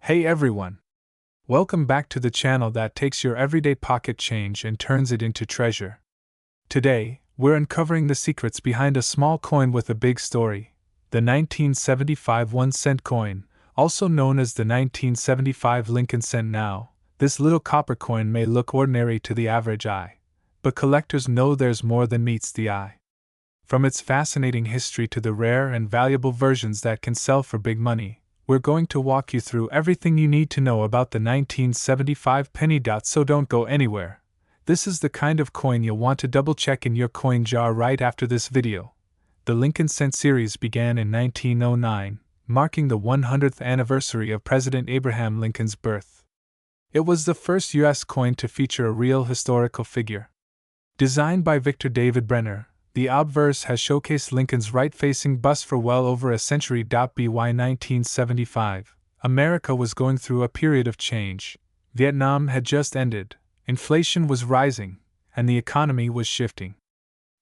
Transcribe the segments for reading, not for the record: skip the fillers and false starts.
Hey everyone! Welcome back to the channel that takes your everyday pocket change and turns it into treasure. Today, we're uncovering the secrets behind a small coin with a big story, the 1975 1-cent coin, also known as the 1975 Lincoln cent now. This little copper coin may look ordinary to the average eye, but collectors know there's more than meets the eye. From its fascinating history to the rare and valuable versions that can sell for big money, we're going to walk you through everything you need to know about the 1975 penny. So don't go anywhere. This is the kind of coin you'll want to double check in your coin jar right after this video. The Lincoln cent series began in 1909, marking the 100th anniversary of President Abraham Lincoln's birth. It was the first U.S. coin to feature a real historical figure. Designed by Victor David Brenner, the obverse has showcased Lincoln's right-facing bust for well over a century. By 1975, America was going through a period of change. Vietnam had just ended, inflation was rising, and the economy was shifting.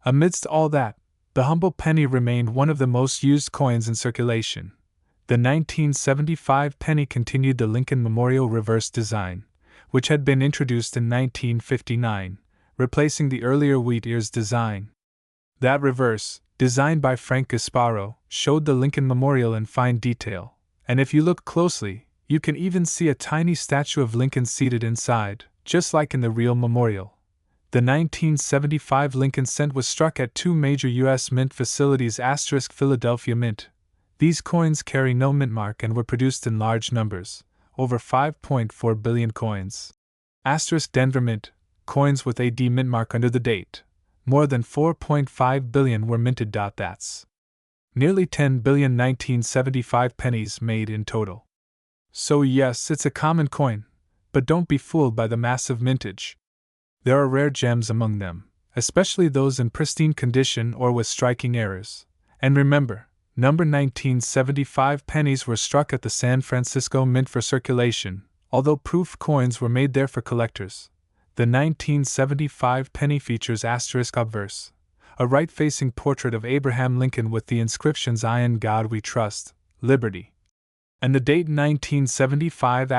Amidst all that, the humble penny remained one of the most used coins in circulation. The 1975 penny continued the Lincoln Memorial reverse design, which had been introduced in 1959, replacing the earlier wheat ears design. That reverse, designed by Frank Gasparo, showed the Lincoln Memorial in fine detail, and if you look closely, you can even see a tiny statue of Lincoln seated inside, just like in the real memorial. The 1975 Lincoln cent was struck at two major U.S. mint facilities: Philadelphia Mint. These coins carry no mint mark and were produced in large numbers, over 5.4 billion coins. Denver Mint, coins with AD mint mark under the date. More than 4.5 billion were minted. That's nearly 10 billion 1975 pennies made in total. So yes, it's a common coin, but don't be fooled by the massive mintage. There are rare gems among them, especially those in pristine condition or with striking errors. And remember, number 1975 pennies were struck at the San Francisco Mint for circulation, although proof coins were made there for collectors. The 1975 penny features obverse, a right-facing portrait of Abraham Lincoln with the inscriptions "In God We Trust, Liberty," and the date 1975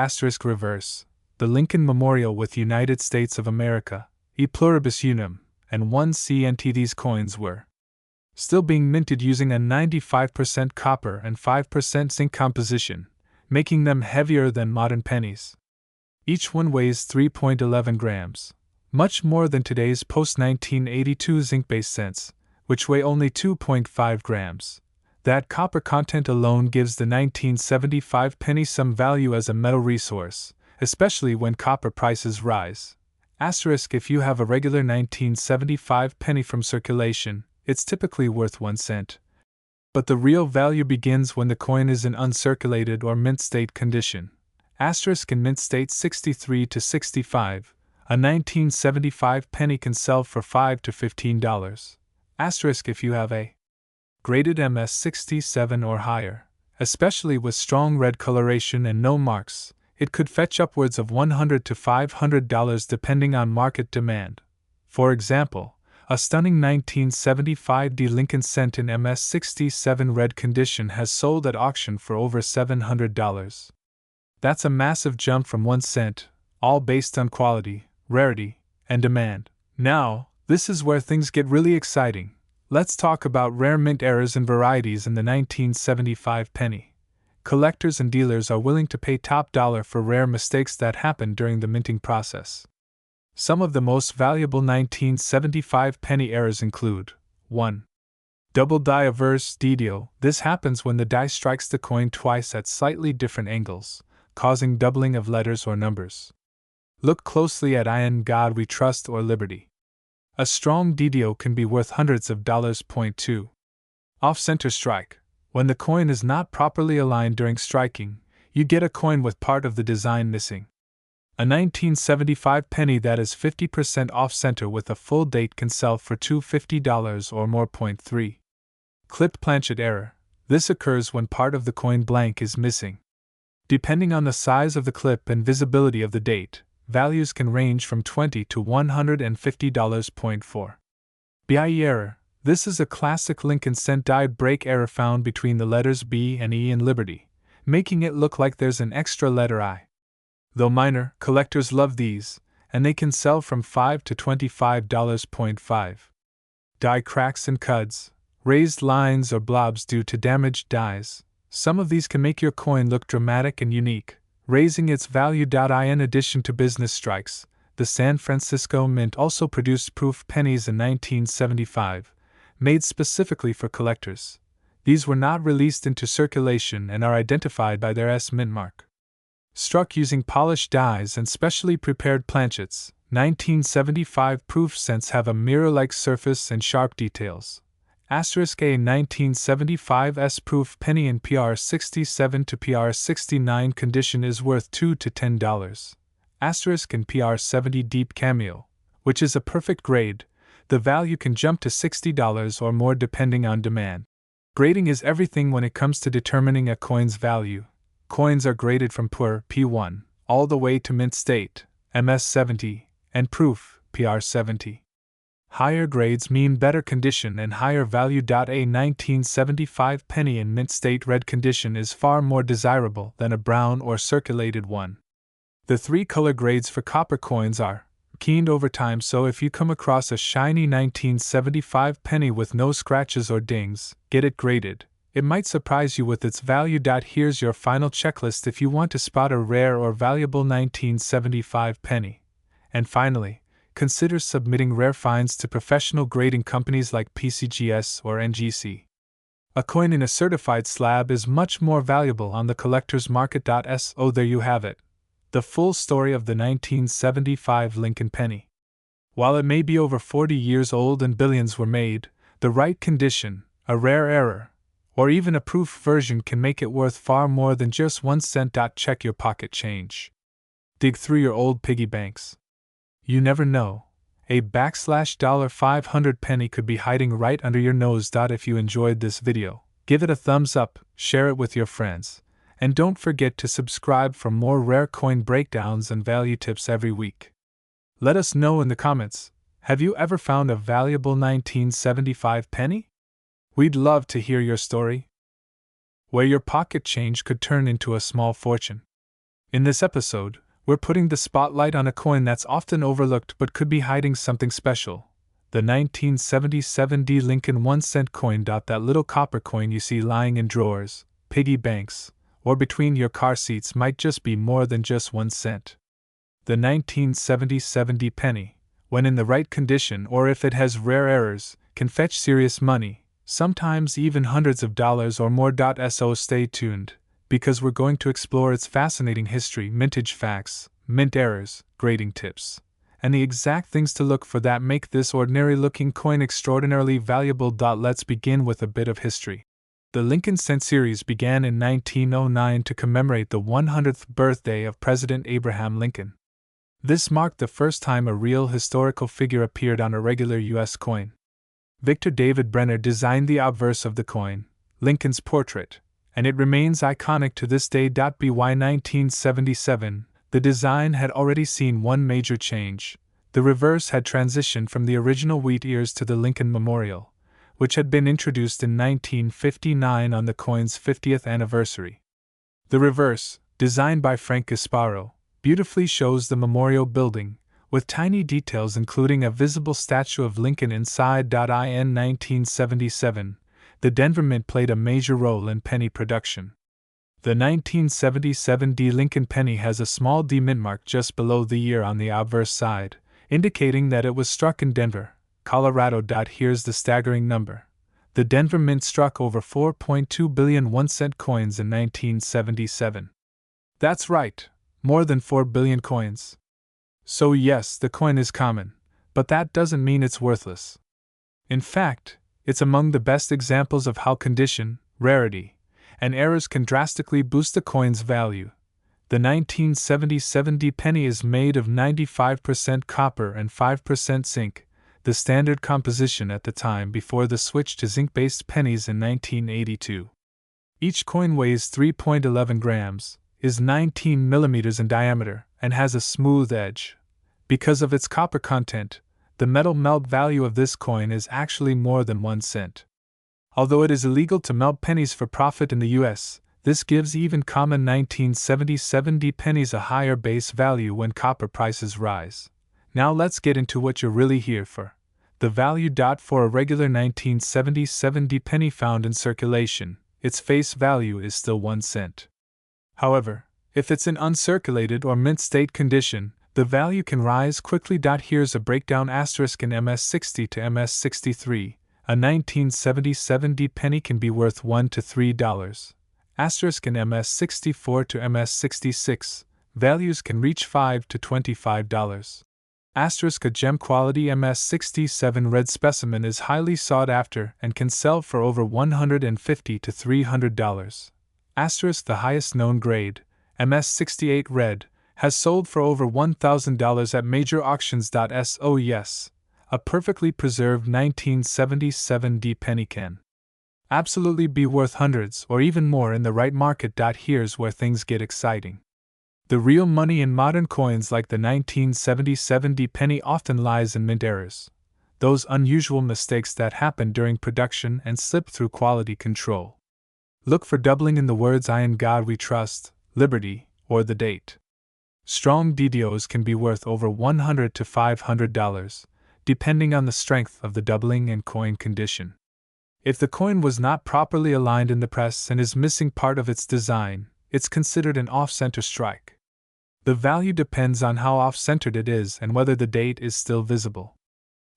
reverse, the Lincoln Memorial with United States of America, E pluribus unum, and 1 cent. These coins were still being minted using a 95% copper and 5% zinc composition, making them heavier than modern pennies. Each one weighs 3.11 grams, much more than today's post-1982 zinc-based cents, which weigh only 2.5 grams. That copper content alone gives the 1975 penny some value as a metal resource, especially when copper prices rise. If you have a regular 1975 penny from circulation, it's typically worth 1 cent. But the real value begins when the coin is in uncirculated or mint state condition. In mint state 63 to 65, a 1975 penny can sell for $5 to $15. If you have a graded MS 67 or higher, especially with strong red coloration and no marks, it could fetch upwards of $100 to $500 depending on market demand. For example, a stunning 1975 Lincoln cent in MS 67 red condition has sold at auction for over $700. That's a massive jump from 1 cent, all based on quality, rarity, and demand. Now, this is where things get really exciting. Let's talk about rare mint errors and varieties in the 1975 penny. Collectors and dealers are willing to pay top dollar for rare mistakes that happen during the minting process. Some of the most valuable 1975 penny errors include 1. Double die averse DDO. This happens when the die strikes the coin twice at slightly different angles, causing doubling of letters or numbers. Look closely at "In God We Trust" or "Liberty." A strong DDO can be worth hundreds of dollars. 2. Off-center strike. When the coin is not properly aligned during striking, you get a coin with part of the design missing. A 1975 penny that is 50% off-center with a full date can sell for $250 or more. 3. Clipped planchet error. This occurs when part of the coin blank is missing. Depending on the size of the clip and visibility of the date, values can range from $20 to $150. 4. BIE error. This is a classic Lincoln cent die break error found between the letters B and E in Liberty, making it look like there's an extra letter I. Though minor, collectors love these, and they can sell from $5 to $25.5. Die cracks and cuds, raised lines or blobs due to damaged dies. Some of these can make your coin look dramatic and unique, raising its value. In addition to business strikes, the San Francisco Mint also produced proof pennies in 1975, made specifically for collectors. These were not released into circulation and are identified by their S mint mark. Struck using polished dies and specially prepared planchets, 1975 proof cents have a mirror-like surface and sharp details. A 1975 S proof penny in PR 67 to PR 69 condition is worth $2 to $10. In PR 70 deep cameo, which is a perfect grade, the value can jump to $60 or more depending on demand. Grading is everything when it comes to determining a coin's value. Coins are graded from PUR P1 all the way to mint state, MS 70, and proof PR 70. Higher grades mean better condition and higher value. A 1975 penny in mint state red condition is far more desirable than a brown or circulated one. The three color grades for copper coins are keened over time, so if you come across a shiny 1975 penny with no scratches or dings, get it graded. It might surprise you with its value. Here's your final checklist if you want to spot a rare or valuable 1975 penny. And finally, consider submitting rare finds to professional grading companies like PCGS or NGC. A coin in a certified slab is much more valuable on the collector's market. So there you have it. The full story of the 1975 Lincoln penny. While it may be over 40 years old and billions were made, the right condition, a rare error, or even a proof version can make it worth far more than just 1 cent. Check your pocket change. Dig through your old piggy banks. You never know. A $500 penny could be hiding right under your nose. If you enjoyed this video, give it a thumbs up, share it with your friends, and don't forget to subscribe for more rare coin breakdowns and value tips every week. Let us know in the comments, have you ever found a valuable 1975 penny? We'd love to hear your story. Where your pocket change could turn into a small fortune. In this episode, we're putting the spotlight on a coin that's often overlooked but could be hiding something special. The 1977 D Lincoln 1 cent coin. That little copper coin you see lying in drawers, piggy banks, or between your car seats might just be more than just 1 cent. The 1977 D penny, when in the right condition or if it has rare errors, can fetch serious money, sometimes even hundreds of dollars or more. So stay tuned, because we're going to explore its fascinating history, mintage facts, mint errors, grading tips, and the exact things to look for that make this ordinary-looking coin extraordinarily valuable. Let's begin with a bit of history. The Lincoln Cent series began in 1909 to commemorate the 100th birthday of President Abraham Lincoln. This marked the first time a real historical figure appeared on a regular U.S. coin. Victor David Brenner designed the obverse of the coin, Lincoln's portrait, and it remains iconic to this day. By 1977, the design had already seen one major change. The reverse had transitioned from the original wheat ears to the Lincoln Memorial, which had been introduced in 1959 on the coin's 50th anniversary. The reverse, designed by Frank Gasparo, beautifully shows the memorial building, with tiny details including a visible statue of Lincoln inside. In 1977, the Denver Mint played a major role in penny production. The 1977 D Lincoln penny has a small D mint mark just below the year on the obverse side, indicating that it was struck in Denver, Colorado. Here's the staggering number. The Denver Mint struck over 4.2 billion 1 cent coins in 1977. That's right, more than 4 billion coins. So yes, the coin is common, but that doesn't mean it's worthless. In fact, it's among the best examples of how condition, rarity, and errors can drastically boost a coin's value. The 1977 D penny is made of 95% copper and 5% zinc, the standard composition at the time before the switch to zinc-based pennies in 1982. Each coin weighs 3.11 grams, is 19 millimeters in diameter, and has a smooth edge. Because of its copper content, the metal melt value of this coin is actually more than 1 cent. Although it is illegal to melt pennies for profit in the US, This gives even common 1977 D pennies a higher base value when copper prices rise. Now let's get into what you're really here for. The value. For a regular 1977 D penny found in circulation, its face value is still 1 cent. However, if it's in uncirculated or mint state condition, the value can rise quickly. Here's a breakdown. In MS60 to MS63, a 1977 D penny can be worth $1 to $3. In MS64 to MS66, values can reach $5 to $25. A gem quality MS67 red specimen is highly sought after and can sell for over $150 to $300. The highest known grade, MS68 red, has sold for over $1,000 at major auctions. So yes, a perfectly preserved 1977 D penny can absolutely be worth hundreds or even more in the right market. Here's where things get exciting. The real money in modern coins like the 1977 D penny often lies in mint errors, those unusual mistakes that happen during production and slip through quality control. Look for doubling in the words "I in God we trust," "Liberty," or the date. Strong DDOs can be worth over $100 to $500, depending on the strength of the doubling and coin condition. If the coin was not properly aligned in the press and is missing part of its design, it's considered an off-center strike. The value depends on how off-centered it is and whether the date is still visible.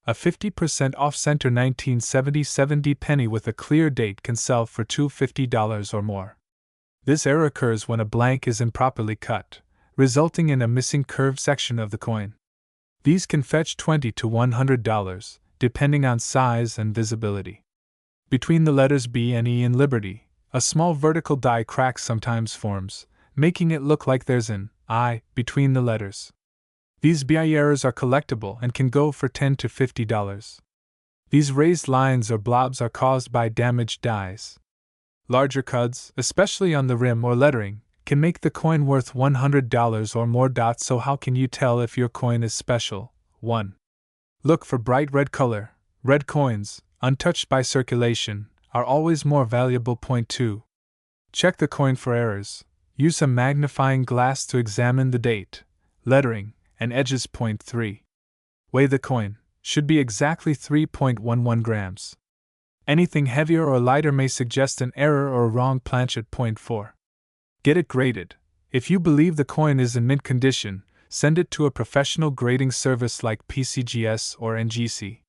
A 50% off-center 1977 D penny with a clear date can sell for $250 or more. This error occurs when a blank is improperly cut, resulting in a missing curved section of the coin. These can fetch $20 to $100, depending on size and visibility. Between the letters B and E in Liberty, a small vertical die crack sometimes forms, making it look like there's an I between the letters. These BI errors are collectible and can go for $10 to $50. These raised lines or blobs are caused by damaged dies. Larger cuts, especially on the rim or lettering, can make the coin worth $100 or more. So how can you tell if your coin is special? 1. Look for bright red color. Red coins, untouched by circulation, are always more valuable. 2. Check the coin for errors. Use a magnifying glass to examine the date, lettering, and edges. 3. Weigh the coin. Should be exactly 3.11 grams. Anything heavier or lighter may suggest an error or a wrong planchet. 4. Get it graded. If you believe the coin is in mint condition, send it to a professional grading service like PCGS or NGC.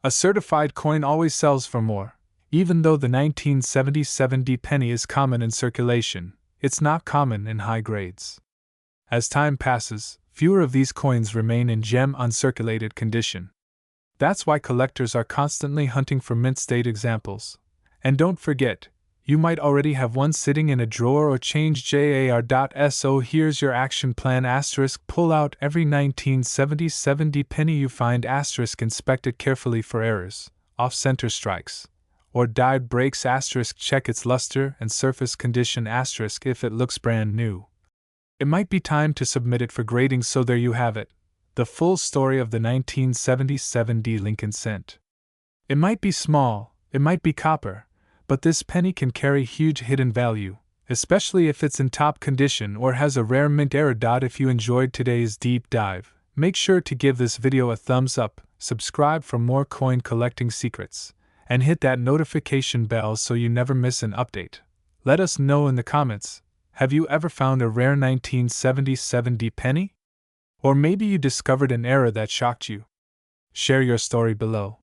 A certified coin always sells for more. Even though the 1977 D penny is common in circulation, it's not common in high grades. As time passes, fewer of these coins remain in gem uncirculated condition. That's why collectors are constantly hunting for mint state examples. And don't forget, you might already have one sitting in a drawer or change JAR.so. Here's your action plan. Pull out every 1977 D penny you find. Inspect it carefully for errors, off-center strikes, or dyed breaks. Check its luster and surface condition. If it looks brand new, it might be time to submit it for grading. So there you have it, the full story of the 1977 D Lincoln cent. It might be small, it might be copper, but this penny can carry huge hidden value, especially if it's in top condition or has a rare mint error. If you enjoyed today's deep dive, make sure to give this video a thumbs up, subscribe for more coin collecting secrets, and hit that notification bell so you never miss an update. Let us know in the comments, have you ever found a rare 1977 D penny? Or maybe you discovered an error that shocked you. Share your story below.